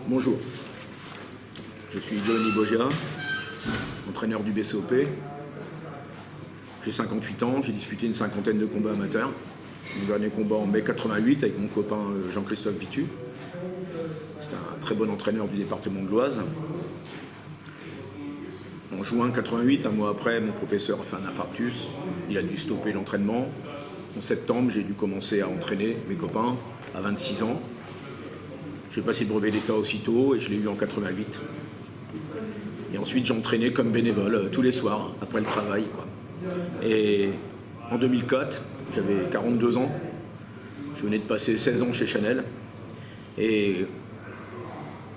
Bonjour, je suis Johnny Bogia, entraîneur du BCOP. J'ai 58 ans, j'ai disputé une cinquantaine de combats amateurs. Mon dernier combat en mai 88 avec mon copain Jean-Christophe Vitu. C'est un très bon entraîneur du département de l'Oise. En juin 88, un mois après, mon professeur a fait un infarctus. Il a dû stopper l'entraînement. En septembre, j'ai dû commencer à entraîner mes copains à 26 ans. J'ai passé le brevet d'État aussitôt et je l'ai eu en 88. Et ensuite, j'ai entraîné comme bénévole tous les soirs, après le travail, quoi. Et en 2004, j'avais 42 ans. Je venais de passer 16 ans chez Chanel. Et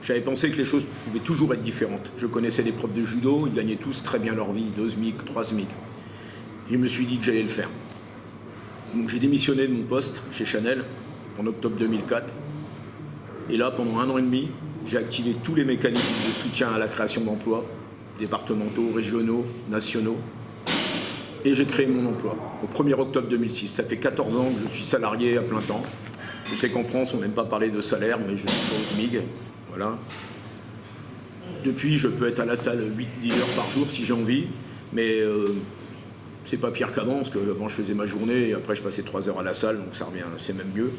j'avais pensé que les choses pouvaient toujours être différentes. Je connaissais des profs de judo, ils gagnaient tous très bien leur vie, 2 SMIC, 3 SMIC. Et je me suis dit que j'allais le faire. Donc j'ai démissionné de mon poste chez Chanel en octobre 2004. Et là, pendant 1 an et demi, j'ai activé tous les mécanismes de soutien à la création d'emplois, départementaux, régionaux, nationaux. Et j'ai créé mon emploi au 1er octobre 2006. Ça fait 14 ans que je suis salarié à plein temps. Je sais qu'en France, on n'aime pas parler de salaire, mais je suis pas au SMIC. Voilà. Depuis, je peux être à la salle 8-10 heures par jour si j'ai envie, mais c'est pas pire qu'avant, parce qu'avant je faisais ma journée et après je passais 3 heures à la salle, donc ça revient, c'est même mieux.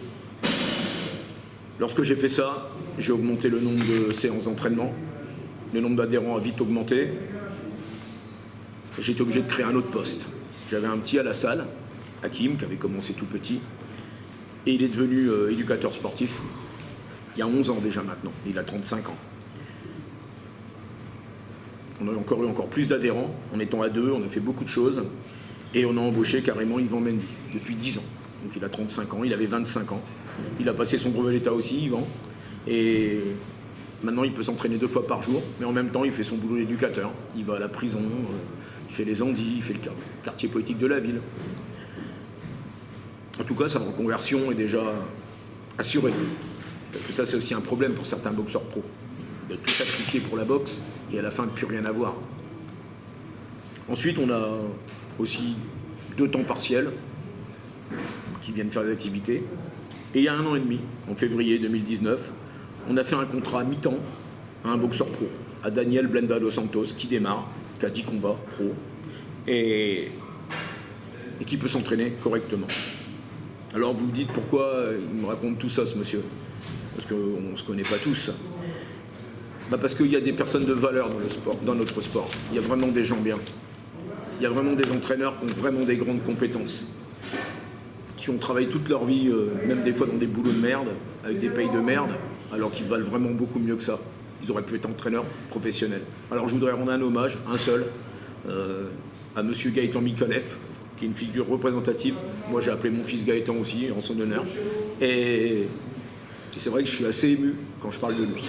Lorsque j'ai fait ça, j'ai augmenté le nombre de séances d'entraînement. Le nombre d'adhérents a vite augmenté. J'ai été obligé de créer un autre poste. J'avais un petit à la salle, Hakim, qui avait commencé tout petit, et il est devenu éducateur sportif il y a 11 ans déjà maintenant. Il a 35 ans. On a encore eu plus d'adhérents. En étant à 2, on a fait beaucoup de choses. Et on a embauché carrément Yvan Mendy depuis 10 ans. Donc il a 35 ans, il avait 25 ans. Il a passé son brevet d'État aussi, Yvan. Et maintenant, il peut s'entraîner 2 fois par jour. Mais en même temps, il fait son boulot d'éducateur. Il va à la prison, il fait les andis, il fait le quartier politique de la ville. En tout cas, sa reconversion est déjà assurée. Parce que ça, c'est aussi un problème pour certains boxeurs pros. De tout sacrifier pour la boxe et à la fin de plus rien avoir. Ensuite, on a aussi 2 temps partiels qui viennent faire des activités. Et il y a 1 an et demi, en février 2019, on a fait un contrat à mi-temps à un boxeur pro, à Daniel Blenda dos Santos, qui démarre, qui a 10 combats pro, et qui peut s'entraîner correctement. Alors vous vous dites pourquoi il me raconte tout ça, ce monsieur? Parce qu'on ne se connaît pas tous. Parce qu'il y a des personnes de valeur dans le sport, dans notre sport. Il y a vraiment des gens bien. Il y a vraiment des entraîneurs qui ont vraiment des grandes compétences, qui ont travaillé toute leur vie, même des fois dans des boulots de merde, avec des payes de merde, alors qu'ils valent vraiment beaucoup mieux que ça. Ils auraient pu être entraîneurs professionnels. Alors je voudrais rendre un hommage, un seul, à monsieur Gaëtan Mikalev, qui est une figure représentative. Moi j'ai appelé mon fils Gaëtan aussi, en son honneur. Et c'est vrai que je suis assez ému quand je parle de lui.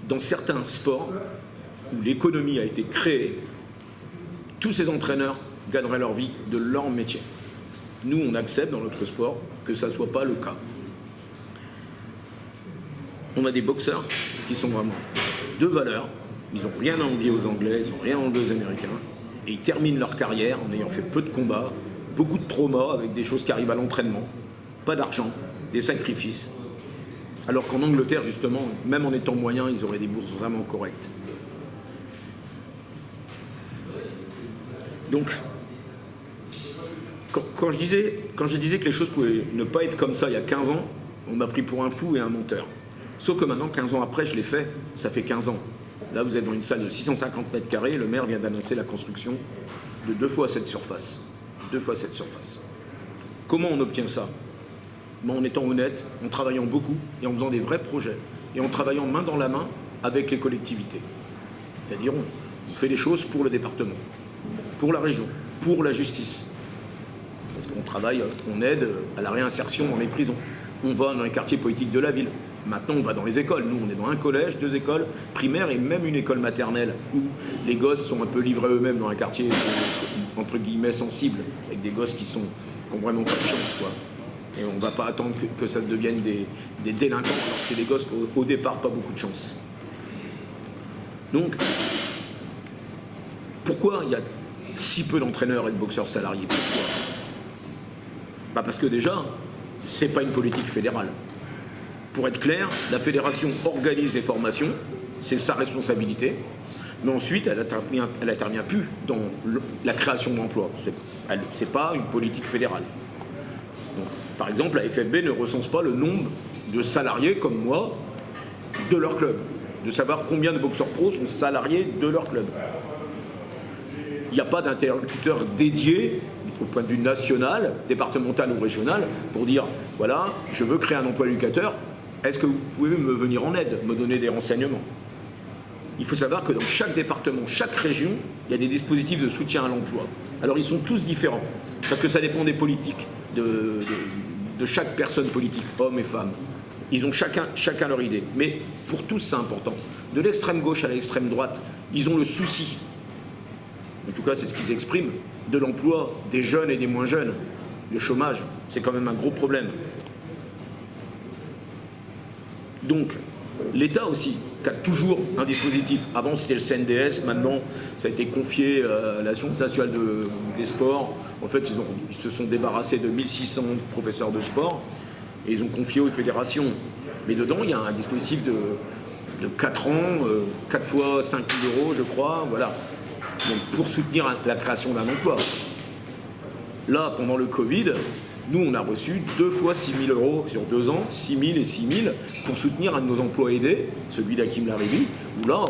Dans certains sports où l'économie a été créée, tous ces entraîneurs gagneraient leur vie de leur métier. Nous, on accepte dans notre sport que ça ne soit pas le cas. On a des boxeurs qui sont vraiment de valeur, ils n'ont rien à envier aux Anglais, ils n'ont rien à envier aux Américains, et ils terminent leur carrière en ayant fait peu de combats, beaucoup de traumas avec des choses qui arrivent à l'entraînement, pas d'argent, des sacrifices. Alors qu'en Angleterre, justement, même en étant moyens, ils auraient des bourses vraiment correctes. Donc, quand je disais que les choses pouvaient ne pas être comme ça il y a 15 ans, on m'a pris pour un fou et un menteur. Sauf que maintenant, 15 ans après, je l'ai fait, ça fait 15 ans. Là, vous êtes dans une salle de 650 mètres carrés, le maire vient d'annoncer la construction de 2 fois cette surface. 2 fois cette surface. Comment on obtient ça? En étant honnête, en travaillant beaucoup et en faisant des vrais projets, et en travaillant main dans la main avec les collectivités. C'est-à-dire, on fait des choses pour le département, pour la région, pour la justice. Parce qu'on travaille, on aide à la réinsertion dans les prisons. On va dans les quartiers politiques de la ville. Maintenant, on va dans les écoles. Nous, on est dans un collège, 2 écoles primaires et même une école maternelle où les gosses sont un peu livrés eux-mêmes dans un quartier, entre guillemets, sensible, avec des gosses qui ont vraiment pas de chance, quoi. Et on ne va pas attendre que ça devienne des délinquants, alors que c'est des gosses au départ pas beaucoup de chance. Donc, pourquoi il y a si peu d'entraîneurs et de boxeurs salariés? Pourquoi? Parce que déjà, c'est pas une politique fédérale. Pour être clair, la fédération organise les formations, c'est sa responsabilité, mais ensuite elle n'intervient plus dans la création d'emplois. C'est pas une politique fédérale. Donc, par exemple, la FFB ne recense pas le nombre de salariés comme moi de leur club, de savoir combien de boxeurs pros sont salariés de leur club. Il n'y a pas d'interlocuteur dédié au point de vue national, départemental ou régional pour dire voilà, je veux créer un emploi éducateur, est-ce que vous pouvez me venir en aide, me donner des renseignements? Il faut savoir que dans chaque département, chaque région, il y a des dispositifs de soutien à l'emploi. Alors ils sont tous différents, parce que ça dépend des politiques de chaque personne politique, hommes et femmes. Ils ont chacun leur idée. Mais pour tous, c'est important. De l'extrême gauche à l'extrême droite, ils ont le souci, en tout cas c'est ce qu'ils expriment, de l'emploi des jeunes et des moins jeunes. Le chômage, c'est quand même un gros problème. Donc, l'État aussi, qui a toujours un dispositif. Avant, c'était le CNDS, maintenant, ça a été confié à l'Agence nationale des sports. En fait, ils se sont débarrassés de 1600 professeurs de sport et ils ont confié aux fédérations. Mais dedans, il y a un dispositif de 4 ans, 4 fois 5 000 €, je crois, voilà. Donc, pour soutenir la création d'un emploi. Là, pendant le Covid, nous, on a reçu 2 fois 6 000 € sur 2 ans, 6 000 et 6 000 pour soutenir un de nos emplois aidés, celui d'Hakim Larivi, où là,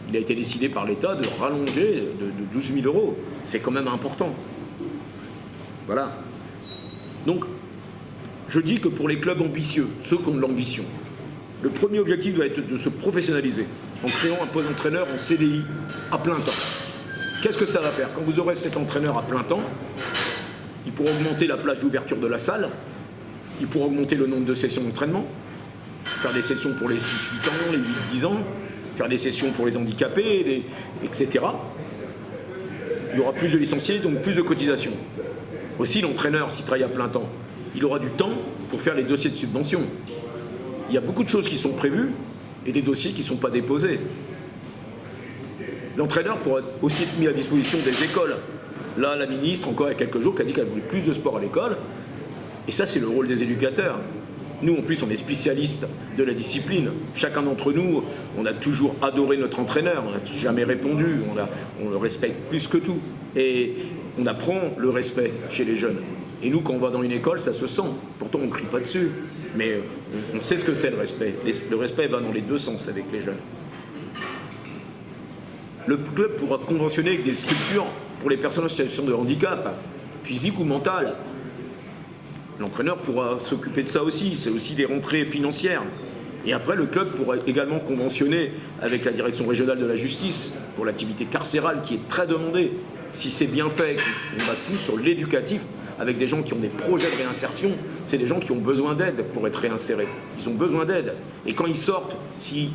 il a été décidé par l'État de rallonger de 12 000 €. C'est quand même important. Voilà. Donc, je dis que pour les clubs ambitieux, ceux qui ont de l'ambition, le premier objectif doit être de se professionnaliser en créant un poste d'entraîneur en CDI à plein temps. Qu'est-ce que ça va faire? Quand vous aurez cet entraîneur à plein temps, il pourra augmenter la plage d'ouverture de la salle, il pourra augmenter le nombre de sessions d'entraînement, faire des sessions pour les 6-8 ans, les 8-10 ans, faire des sessions pour les handicapés, etc. Il y aura plus de licenciés, donc plus de cotisations. Aussi, l'entraîneur, s'il travaille à plein temps, il aura du temps pour faire les dossiers de subvention. Il y a beaucoup de choses qui sont prévues et des dossiers qui ne sont pas déposés. L'entraîneur pourra aussi être mis à disposition des écoles. Là, la ministre, encore il y a quelques jours, qui a dit qu'elle voulait plus de sport à l'école. Et ça, c'est le rôle des éducateurs. Nous, en plus, on est spécialistes de la discipline. Chacun d'entre nous, on a toujours adoré notre entraîneur. On n'a jamais répondu. On le respecte plus que tout. Et on apprend le respect chez les jeunes. Et nous, quand on va dans une école, ça se sent. Pourtant, on ne crie pas dessus. Mais on sait ce que c'est le respect. Le respect va dans les deux sens avec les jeunes. Le club pourra conventionner avec des structures pour les personnes en situation de handicap, physique ou mental. L'entraîneur pourra s'occuper de ça aussi, c'est aussi des rentrées financières. Et après, le club pourra également conventionner avec la direction régionale de la justice pour l'activité carcérale qui est très demandée. Si c'est bien fait, on base tout sur l'éducatif, avec des gens qui ont des projets de réinsertion, c'est des gens qui ont besoin d'aide pour être réinsérés. Ils ont besoin d'aide. Et quand ils sortent, s'ils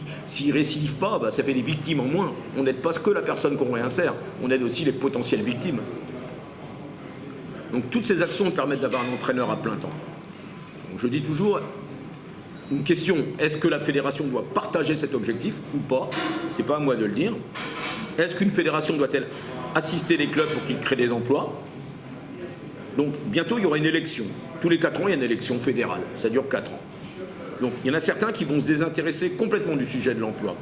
ne récidivent pas, bah, ça fait des victimes en moins. On n'aide pas que la personne qu'on réinsère, on aide aussi les potentielles victimes. Donc toutes ces actions permettent d'avoir un entraîneur à plein temps. Donc, je dis toujours, une question, est-ce que la fédération doit partager cet objectif ou pas? C'est pas à moi de le dire. Est-ce qu'une fédération doit-elle assister les clubs pour qu'ils créent des emplois? Donc bientôt il y aura une élection. Tous les 4 ans il y a une élection fédérale. Ça dure 4 ans. Donc il y en a certains qui vont se désintéresser complètement du sujet de l'emploi.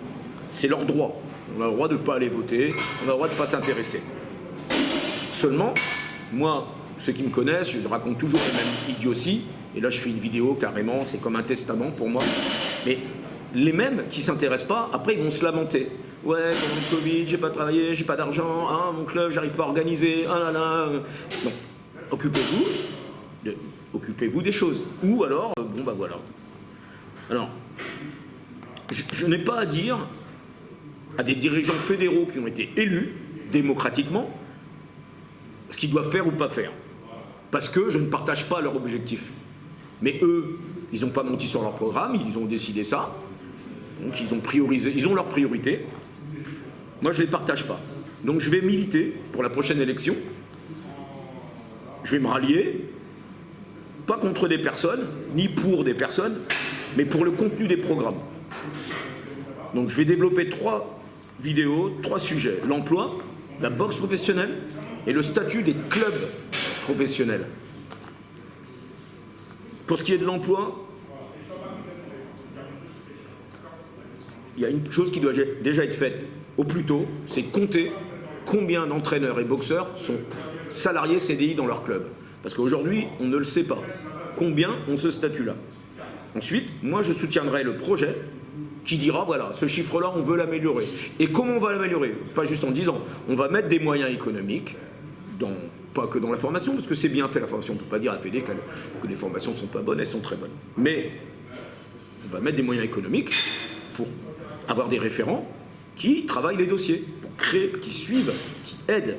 C'est leur droit. On a le droit de ne pas aller voter, on a le droit de ne pas s'intéresser. Seulement, moi, ceux qui me connaissent, je raconte toujours les mêmes idioties. Et là je fais une vidéo carrément, c'est comme un testament pour moi. Mais les mêmes qui ne s'intéressent pas, après ils vont se lamenter. Ouais, pendant le Covid, j'ai pas travaillé, j'ai pas d'argent, ah, mon club, j'arrive pas à organiser, ah là là. Non. Occupez-vous des choses. Ou alors, bon bah voilà. Alors, je n'ai pas à dire à des dirigeants fédéraux qui ont été élus démocratiquement ce qu'ils doivent faire ou pas faire. Parce que je ne partage pas leur objectif. Mais eux, ils n'ont pas menti sur leur programme, ils ont décidé ça. Donc ils ont priorisé, ils ont leurs priorités. Moi, je ne les partage pas. Donc je vais militer pour la prochaine élection. Je vais me rallier, pas contre des personnes, ni pour des personnes, mais pour le contenu des programmes. Donc je vais développer 3 vidéos, 3 sujets. L'emploi, la boxe professionnelle et le statut des clubs professionnels. Pour ce qui est de l'emploi, il y a une chose qui doit déjà être faite au plus tôt, c'est compter combien d'entraîneurs et boxeurs sont salariés CDI dans leur club. Parce qu'aujourd'hui, on ne le sait pas. Combien ont ce statut-là? Ensuite, moi, je soutiendrai le projet qui dira, voilà, ce chiffre-là, on veut l'améliorer. Et comment on va l'améliorer? Pas juste en disant, on va mettre des moyens économiques, pas que dans la formation, parce que c'est bien fait la formation. On ne peut pas dire à la Fédé que les formations ne sont pas bonnes, elles sont très bonnes. Mais on va mettre des moyens économiques pour avoir des référents qui travaillent les dossiers, pour créer, qui suivent, qui aident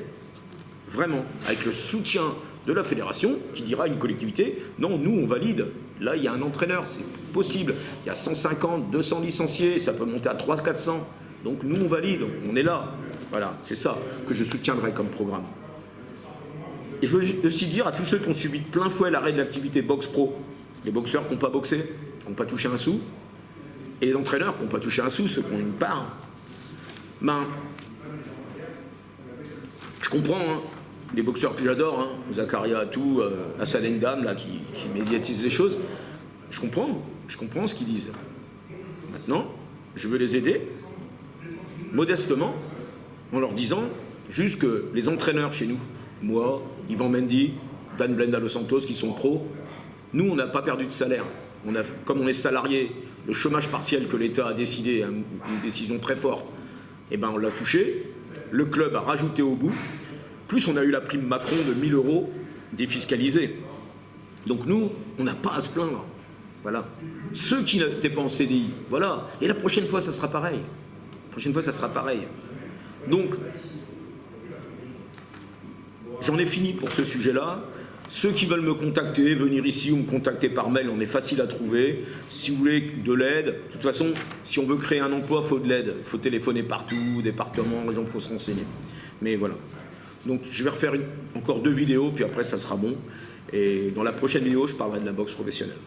vraiment, avec le soutien de la fédération, qui dira à une collectivité, non, nous on valide, là il y a un entraîneur, c'est possible, il y a 150, 200 licenciés, ça peut monter à 300, 400, donc nous on valide, on est là. Voilà, c'est ça que je soutiendrai comme programme. Et je veux aussi dire à tous ceux qui ont subi de plein fouet l'arrêt de l'activité boxe pro, les boxeurs qui n'ont pas boxé, qui n'ont pas touché un sou, et les entraîneurs qui n'ont pas touché un sou, ceux qui ont une part, ben, je comprends, hein, les boxeurs que j'adore, hein, Zakaria Atou, Hassan Ndam, là, qui médiatisent les choses, je comprends ce qu'ils disent. Maintenant, je veux les aider, modestement, en leur disant juste que les entraîneurs chez nous, moi, Yvan Mendy, Dan Blenda Los Santos, qui sont pros, nous, on n'a pas perdu de salaire. Comme on est salarié, le chômage partiel que l'État a décidé, une décision très forte, eh ben, on l'a touché. Le club a rajouté au bout. Plus on a eu la prime Macron de 1 000 € défiscalisée. Donc nous, on n'a pas à se plaindre. Voilà. Ceux qui n'étaient pas en CDI, voilà. Et la prochaine fois, ça sera pareil. La prochaine fois, ça sera pareil. Donc, j'en ai fini pour ce sujet-là. Ceux qui veulent me contacter, venir ici ou me contacter par mail, on est facile à trouver. Si vous voulez de l'aide, de toute façon, si on veut créer un emploi, il faut de l'aide. Il faut téléphoner partout, département, région, il faut se renseigner. Mais voilà. Donc je vais refaire encore 2 vidéos, puis après ça sera bon. Et dans la prochaine vidéo, je parlerai de la boxe professionnelle.